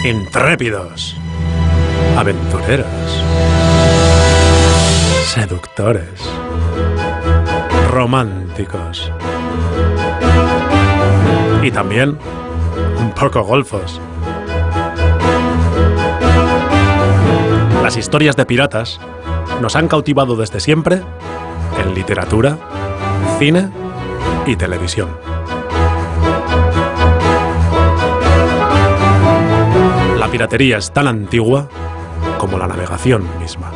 intrépidos, aventureros, seductores, románticos y también un poco golfos. Las historias de piratas nos han cautivado desde siempre en literatura, cine y televisión. La piratería es tan antigua como la navegación misma.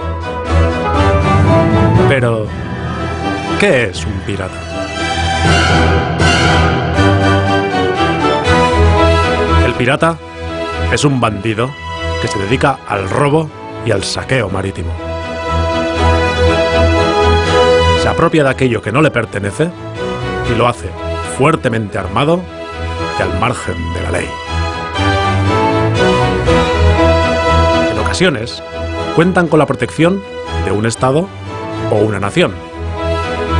Pero, ¿qué es un pirata? El pirata es un bandido que se dedica al robo y al saqueo marítimo. Se apropia de aquello que no le pertenece y lo hace fuertemente armado y al margen de la ley. En ocasiones, cuentan con la protección de un Estado o una nación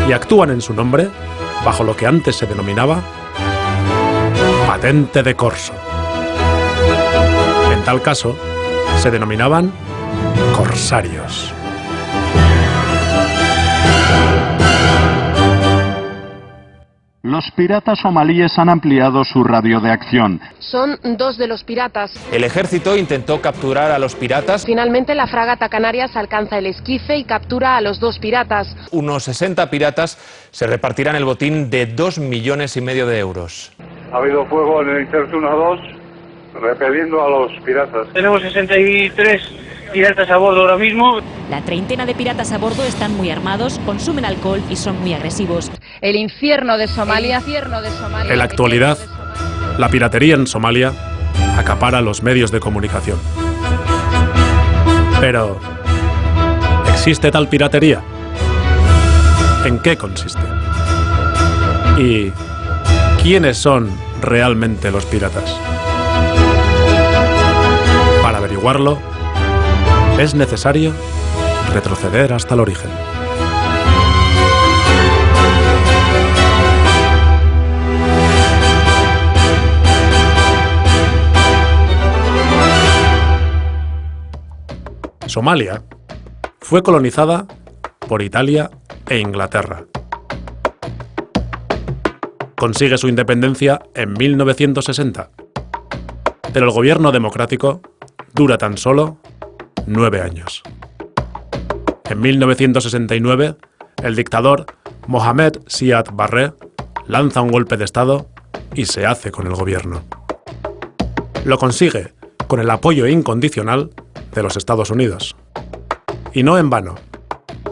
y actúan en su nombre bajo lo que antes se denominaba patente de corso. En tal caso, se denominaban corsarios. Los piratas somalíes han ampliado su radio de acción. Son 2 de los piratas. El ejército intentó capturar a los piratas. Finalmente la fragata Canarias alcanza el esquife y captura a los 2 piratas. Unos 60 piratas se repartirán el botín de 2,5 millones de euros. Ha habido fuego en el Inserto 1-2, repeliendo a los piratas. Tenemos 63 piratas a bordo ahora mismo. La treintena de piratas a bordo están muy armados, consumen alcohol y son muy agresivos. El infierno de Somalia. En la actualidad, la piratería en Somalia acapara los medios de comunicación. Pero, ¿existe tal piratería? ¿En qué consiste? ¿Y quiénes son realmente los piratas? Para averiguarlo, es necesario retroceder hasta el origen. Somalia fue colonizada por Italia e Inglaterra. Consigue su independencia en 1960, pero el gobierno democrático dura tan solo 9 años. En 1969, el dictador Mohamed Siad Barre lanza un golpe de Estado y se hace con el gobierno. Lo consigue con el apoyo incondicional de los Estados Unidos. Y no en vano.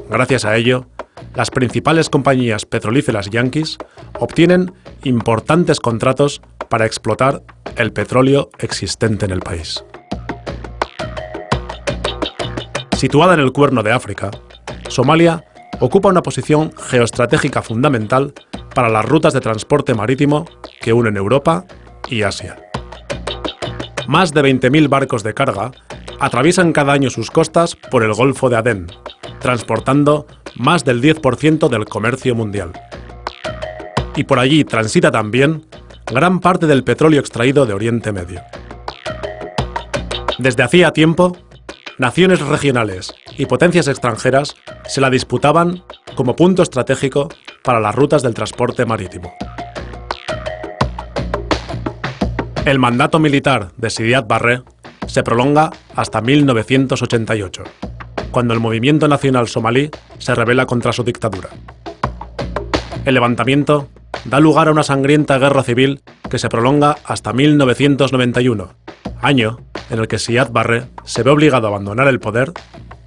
Gracias a ello, las principales compañías petrolíferas yanquis obtienen importantes contratos para explotar el petróleo existente en el país. Situada en el Cuerno de África, Somalia ocupa una posición geoestratégica fundamental para las rutas de transporte marítimo que unen Europa y Asia. Más de 20.000 barcos de carga atraviesan cada año sus costas por el Golfo de Adén, transportando más del 10% del comercio mundial. Y por allí transita también gran parte del petróleo extraído de Oriente Medio. Desde hacía tiempo, naciones regionales y potencias extranjeras se la disputaban como punto estratégico para las rutas del transporte marítimo. El mandato militar de Siad Barre se prolonga hasta 1988, cuando el movimiento nacional somalí se rebela contra su dictadura. El levantamiento da lugar a una sangrienta guerra civil que se prolonga hasta 1991, año en el que Siad Barre se ve obligado a abandonar el poder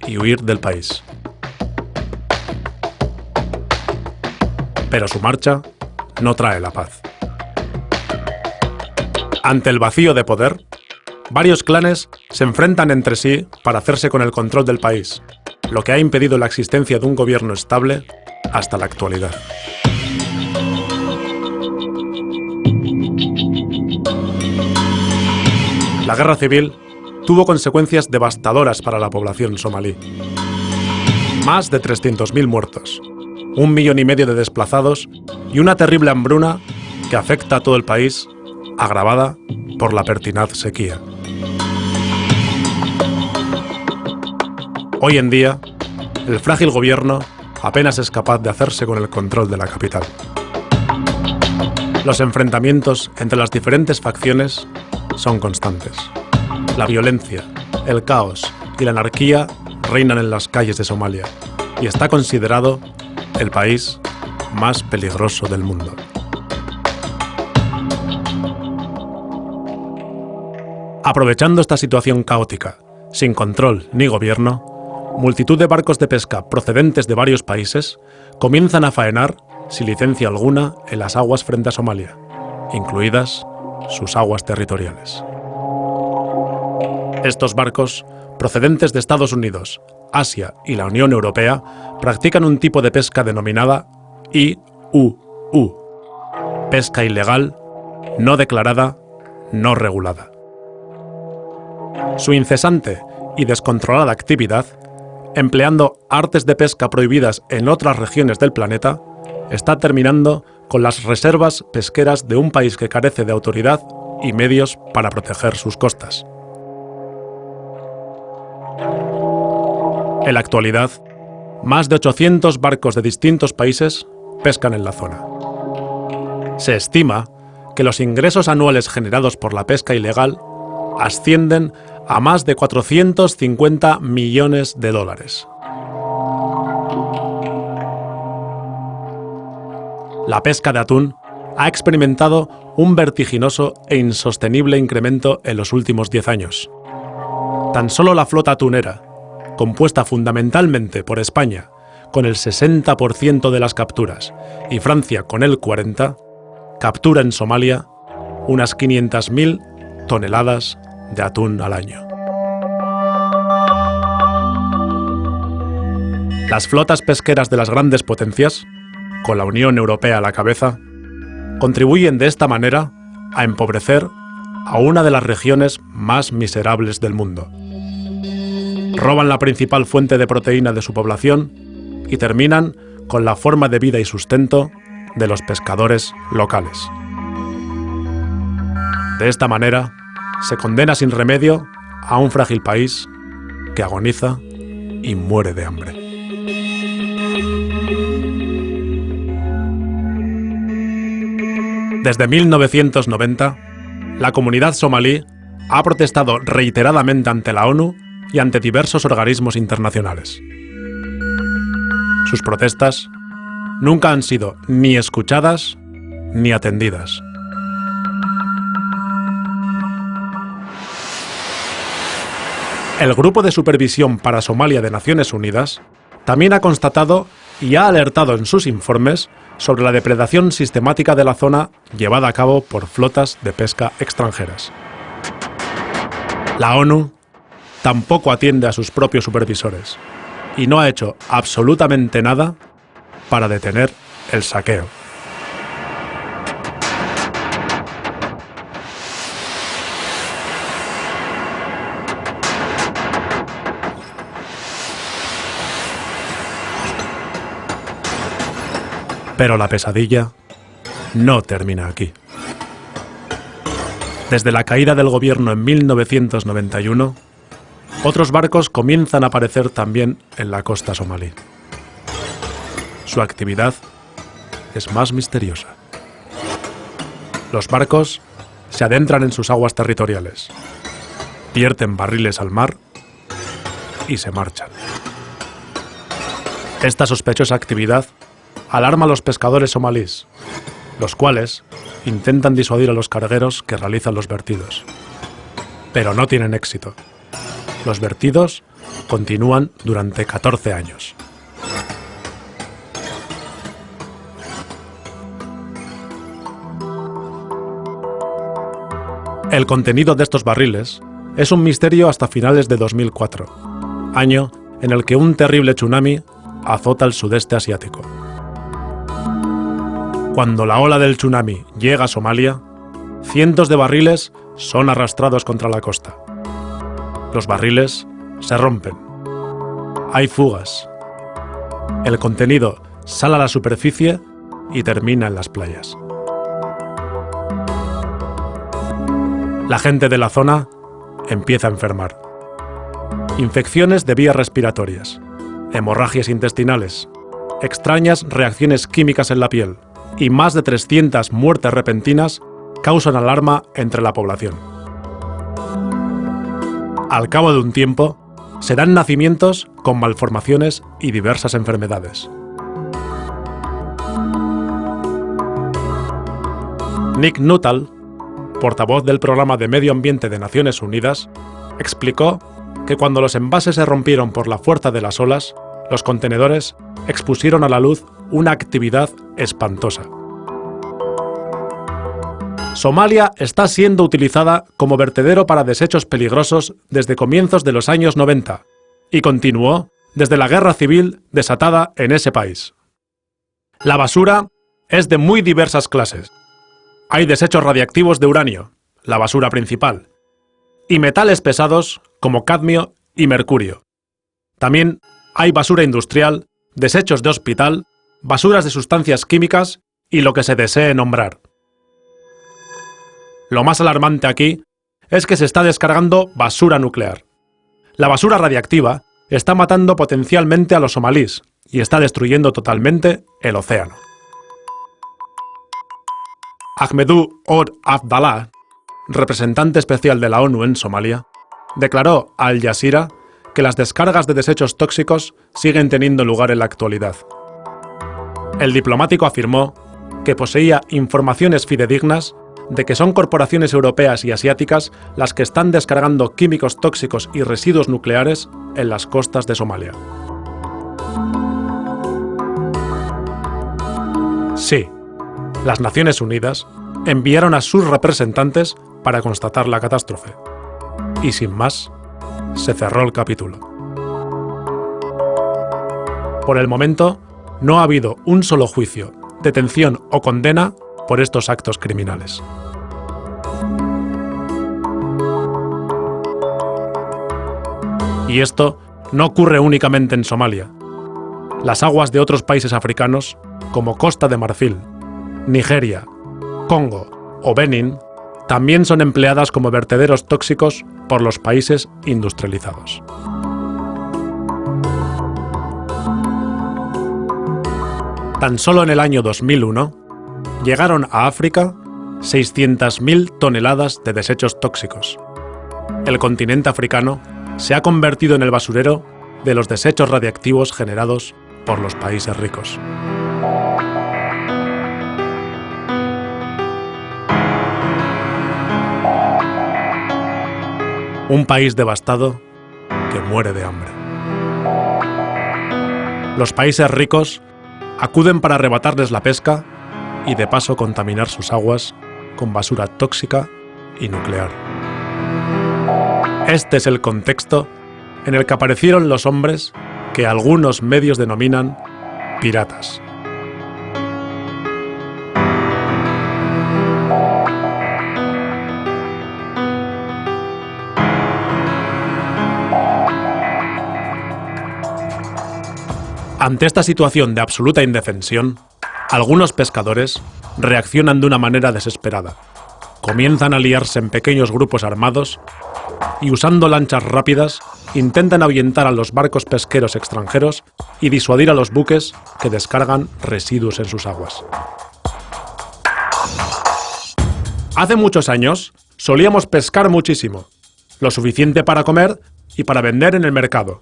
y huir del país. Pero su marcha no trae la paz. Ante el vacío de poder, varios clanes se enfrentan entre sí para hacerse con el control del país, lo que ha impedido la existencia de un gobierno estable hasta la actualidad. La guerra civil tuvo consecuencias devastadoras para la población somalí. Más de 300.000 muertos, 1,5 millones de desplazados y una terrible hambruna que afecta a todo el país, agravada por la pertinaz sequía. Hoy en día, el frágil gobierno apenas es capaz de hacerse con el control de la capital. Los enfrentamientos entre las diferentes facciones son constantes. La violencia, el caos y la anarquía reinan en las calles de Somalia y está considerado el país más peligroso del mundo. Aprovechando esta situación caótica, sin control ni gobierno, multitud de barcos de pesca procedentes de varios países comienzan a faenar sin licencia alguna en las aguas frente a Somalia, incluidas sus aguas territoriales. Estos barcos, procedentes de Estados Unidos, Asia y la Unión Europea, practican un tipo de pesca denominada IUU, pesca ilegal, no declarada, no regulada. Su incesante y descontrolada actividad, empleando artes de pesca prohibidas en otras regiones del planeta, está terminando con las reservas pesqueras de un país que carece de autoridad y medios para proteger sus costas. En la actualidad, más de 800 barcos de distintos países pescan en la zona. Se estima que los ingresos anuales generados por la pesca ilegal ascienden a más de 450 millones de dólares. La pesca de atún ha experimentado un vertiginoso e insostenible incremento en los últimos 10 años. Tan solo la flota atunera, compuesta fundamentalmente por España, con el 60% de las capturas, y Francia con el 40%, captura en Somalia unas 500.000 toneladas de atún al año. Las flotas pesqueras de las grandes potencias, con la Unión Europea a la cabeza, contribuyen de esta manera a empobrecer a una de las regiones más miserables del mundo. Roban la principal fuente de proteína de su población y terminan con la forma de vida y sustento de los pescadores locales. De esta manera, se condena sin remedio a un frágil país que agoniza y muere de hambre. Desde 1990, la comunidad somalí ha protestado reiteradamente ante la ONU y ante diversos organismos internacionales. Sus protestas nunca han sido ni escuchadas ni atendidas. El Grupo de Supervisión para Somalia de Naciones Unidas también ha constatado y ha alertado en sus informes sobre la depredación sistemática de la zona llevada a cabo por flotas de pesca extranjeras. La ONU tampoco atiende a sus propios supervisores y no ha hecho absolutamente nada para detener el saqueo. Pero la pesadilla no termina aquí. Desde la caída del gobierno en 1991, otros barcos comienzan a aparecer también en la costa somalí. Su actividad es más misteriosa. Los barcos se adentran en sus aguas territoriales, vierten barriles al mar y se marchan. Esta sospechosa actividad alarma a los pescadores somalíes, los cuales intentan disuadir a los cargueros que realizan los vertidos. Pero no tienen éxito. Los vertidos continúan durante 14 años. El contenido de estos barriles es un misterio hasta finales de 2004, año en el que un terrible tsunami azota el sudeste asiático. Cuando la ola del tsunami llega a Somalia, cientos de barriles son arrastrados contra la costa. Los barriles se rompen. Hay fugas. El contenido sale a la superficie y termina en las playas. La gente de la zona empieza a enfermar. infecciones de vías respiratorias, hemorragias intestinales, extrañas reacciones químicas en la piel y más de 300 muertes repentinas causan alarma entre la población. Al cabo de un tiempo, se dan nacimientos con malformaciones y diversas enfermedades. Nick Nuttall, portavoz del Programa de Medio Ambiente de Naciones Unidas, explicó que cuando los envases se rompieron por la fuerza de las olas, los contenedores expusieron a la luz una actividad espantosa. Somalia está siendo utilizada como vertedero para desechos peligrosos desde comienzos de los años 90 y continuó desde la guerra civil desatada en ese país. La basura es de muy diversas clases. Hay desechos radiactivos de uranio, la basura principal, y metales pesados como cadmio y mercurio. También hay basura industrial, desechos de hospital, basuras de sustancias químicas y lo que se desee nombrar. Lo más alarmante aquí es que se está descargando basura nuclear. La basura radiactiva está matando potencialmente a los somalíes y está destruyendo totalmente el océano. Ahmedou Ould Abdallah, representante especial de la ONU en Somalia, declaró a Al Jazeera que las descargas de desechos tóxicos siguen teniendo lugar en la actualidad. El diplomático afirmó que poseía informaciones fidedignas de que son corporaciones europeas y asiáticas las que están descargando químicos tóxicos y residuos nucleares en las costas de Somalia. Sí, las Naciones Unidas enviaron a sus representantes para constatar la catástrofe. Y sin más, se cerró el capítulo. Por el momento, no ha habido un solo juicio, detención o condena por estos actos criminales. Y esto no ocurre únicamente en Somalia. Las aguas de otros países africanos, como Costa de Marfil, Nigeria, Congo o Benín, también son empleadas como vertederos tóxicos por los países industrializados. Tan solo en el año 2001, llegaron a África 600.000 toneladas de desechos tóxicos. El continente africano se ha convertido en el basurero de los desechos radiactivos generados por los países ricos. Un país devastado que muere de hambre. Los países ricos acuden para arrebatarles la pesca y de paso contaminar sus aguas con basura tóxica y nuclear. Este es el contexto en el que aparecieron los hombres que algunos medios denominan piratas. Ante esta situación de absoluta indefensión, algunos pescadores reaccionan de una manera desesperada. Comienzan a liarse en pequeños grupos armados y, usando lanchas rápidas, intentan ahuyentar a los barcos pesqueros extranjeros y disuadir a los buques que descargan residuos en sus aguas. Hace muchos años solíamos pescar muchísimo, lo suficiente para comer y para vender en el mercado.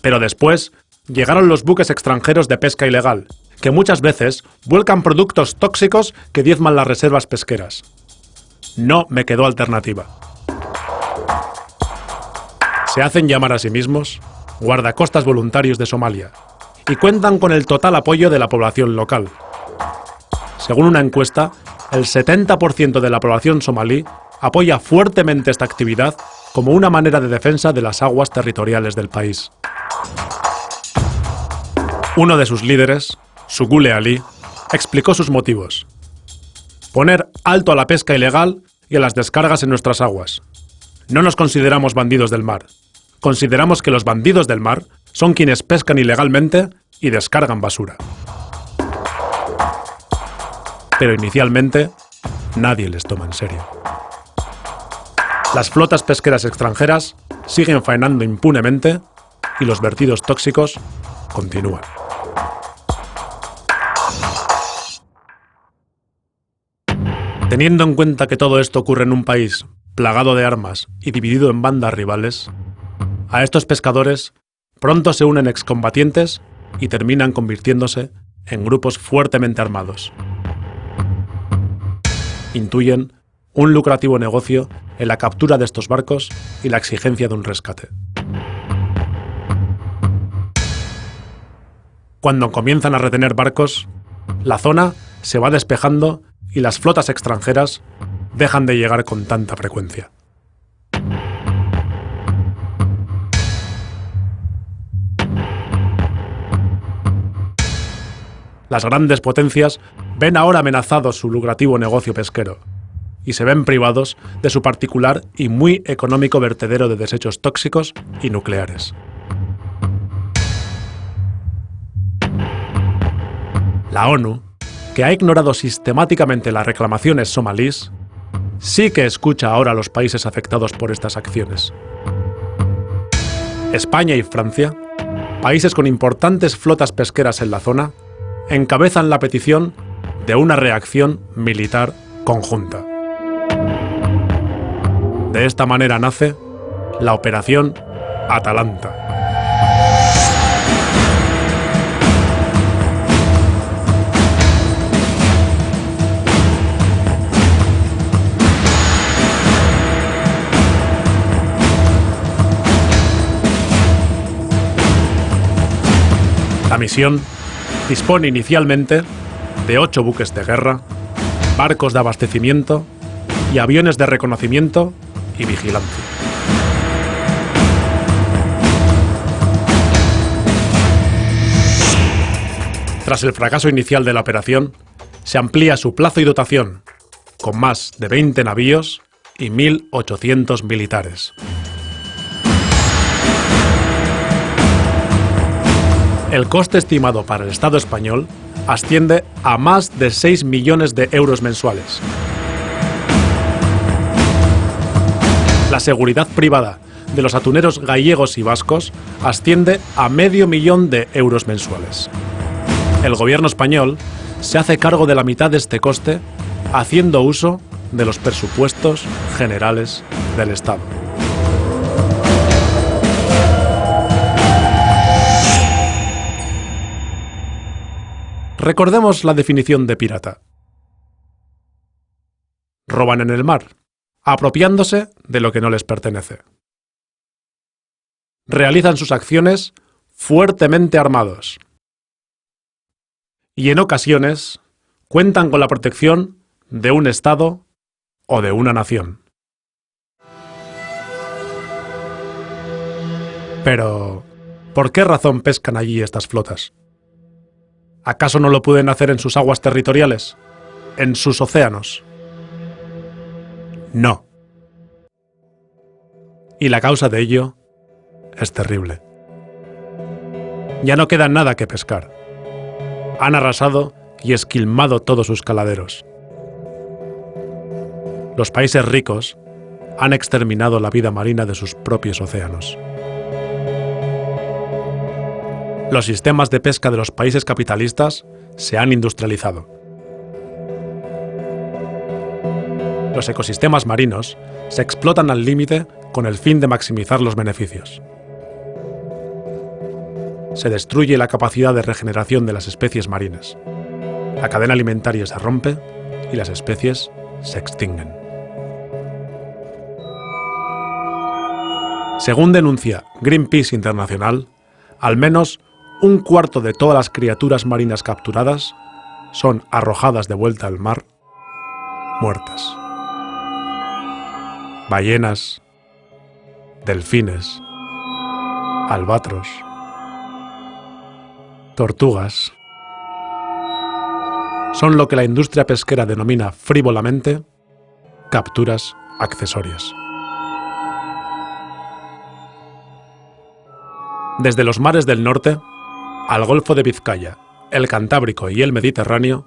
Pero después llegaron los buques extranjeros de pesca ilegal, que muchas veces vuelcan productos tóxicos que diezman las reservas pesqueras. No me quedó alternativa. Se hacen llamar a sí mismos guardacostas voluntarios de Somalia y cuentan con el total apoyo de la población local. Según una encuesta, el 70% de la población somalí apoya fuertemente esta actividad como una manera de defensa de las aguas territoriales del país. Uno de sus líderes, Sugule Ali, explicó sus motivos. Poner alto a la pesca ilegal y a las descargas en nuestras aguas. No nos consideramos bandidos del mar. Consideramos que los bandidos del mar son quienes pescan ilegalmente y descargan basura. Pero inicialmente, nadie les toma en serio. Las flotas pesqueras extranjeras siguen faenando impunemente y los vertidos tóxicos continúan. Teniendo en cuenta que todo esto ocurre en un país plagado de armas y dividido en bandas rivales, a estos pescadores pronto se unen excombatientes y terminan convirtiéndose en grupos fuertemente armados. Intuyen un lucrativo negocio en la captura de estos barcos y la exigencia de un rescate. Cuando comienzan a retener barcos, la zona se va despejando y las flotas extranjeras dejan de llegar con tanta frecuencia. Las grandes potencias ven ahora amenazado su lucrativo negocio pesquero y se ven privados de su particular y muy económico vertedero de desechos tóxicos y nucleares. La ONU, que ha ignorado sistemáticamente las reclamaciones somalíes, sí que escucha ahora a los países afectados por estas acciones. España y Francia, países con importantes flotas pesqueras en la zona, encabezan la petición de una reacción militar conjunta. De esta manera nace la Operación Atalanta. La misión dispone inicialmente de 8 buques de guerra, barcos de abastecimiento y aviones de reconocimiento y vigilancia. Tras el fracaso inicial de la operación, se amplía su plazo y dotación, con más de 20 navíos y 1.800 militares. El coste estimado para el Estado español asciende a más de 6 millones de euros mensuales. La seguridad privada de los atuneros gallegos y vascos asciende a medio millón de euros mensuales. El gobierno español se hace cargo de la mitad de este coste haciendo uso de los presupuestos generales del Estado. Recordemos la definición de pirata. Roban en el mar, apropiándose de lo que no les pertenece. Realizan sus acciones fuertemente armados. Y en ocasiones cuentan con la protección de un Estado o de una nación. Pero, ¿por qué razón pescan allí estas flotas? ¿Acaso no lo pueden hacer en sus aguas territoriales? ¿En sus océanos? No. Y la causa de ello es terrible. Ya no queda nada que pescar. Han arrasado y esquilmado todos sus caladeros. Los países ricos han exterminado la vida marina de sus propios océanos. Los sistemas de pesca de los países capitalistas se han industrializado. Los ecosistemas marinos se explotan al límite con el fin de maximizar los beneficios. Se destruye la capacidad de regeneración de las especies marinas. La cadena alimentaria se rompe y las especies se extinguen. Según denuncia Greenpeace Internacional, al menos un cuarto de todas las criaturas marinas capturadas son arrojadas de vuelta al mar, muertas. Ballenas, delfines, albatros, tortugas, son lo que la industria pesquera denomina frívolamente capturas accesorias. Desde los mares del norte al Golfo de Vizcaya, el Cantábrico y el Mediterráneo,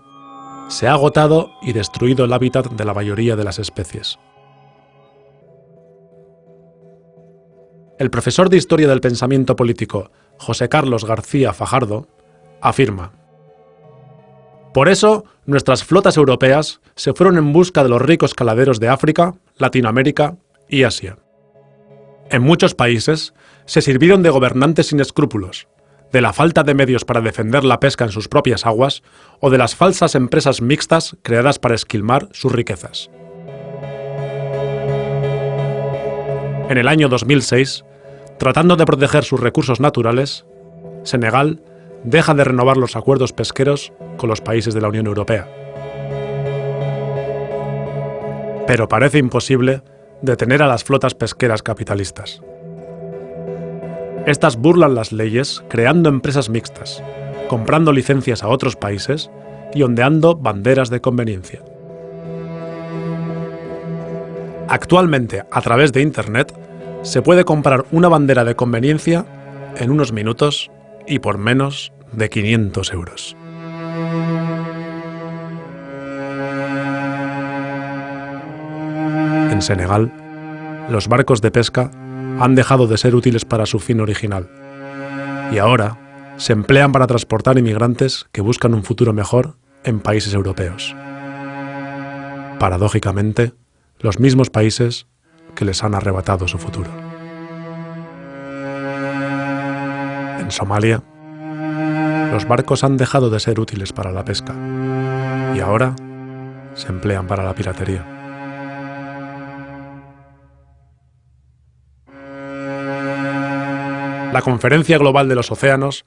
se ha agotado y destruido el hábitat de la mayoría de las especies. El profesor de Historia del Pensamiento Político José Carlos García Fajardo afirma: por eso, nuestras flotas europeas se fueron en busca de los ricos caladeros de África, Latinoamérica y Asia. En muchos países se sirvieron de gobernantes sin escrúpulos, de la falta de medios para defender la pesca en sus propias aguas o de las falsas empresas mixtas creadas para esquilmar sus riquezas. En el año 2006, tratando de proteger sus recursos naturales, Senegal deja de renovar los acuerdos pesqueros con los países de la Unión Europea. Pero parece imposible detener a las flotas pesqueras capitalistas. Estas burlan las leyes creando empresas mixtas, comprando licencias a otros países y ondeando banderas de conveniencia. Actualmente, a través de Internet, se puede comprar una bandera de conveniencia en unos minutos y por menos de 500 euros. En Senegal, los barcos de pesca han dejado de ser útiles para su fin original y ahora se emplean para transportar inmigrantes que buscan un futuro mejor en países europeos. Paradójicamente, los mismos países que les han arrebatado su futuro. En Somalia, los barcos han dejado de ser útiles para la pesca y ahora se emplean para la piratería. La Conferencia Global de los Océanos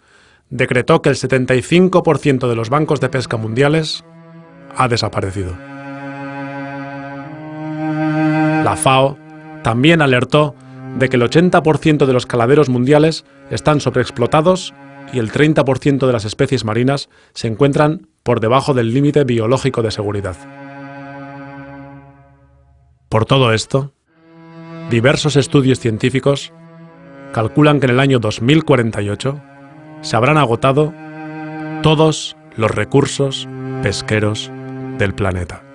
decretó que el 75% de los bancos de pesca mundiales ha desaparecido. La FAO también alertó de que el 80% de los caladeros mundiales están sobreexplotados y el 30% de las especies marinas se encuentran por debajo del límite biológico de seguridad. Por todo esto, diversos estudios científicos calculan que en el año 2048 se habrán agotado todos los recursos pesqueros del planeta.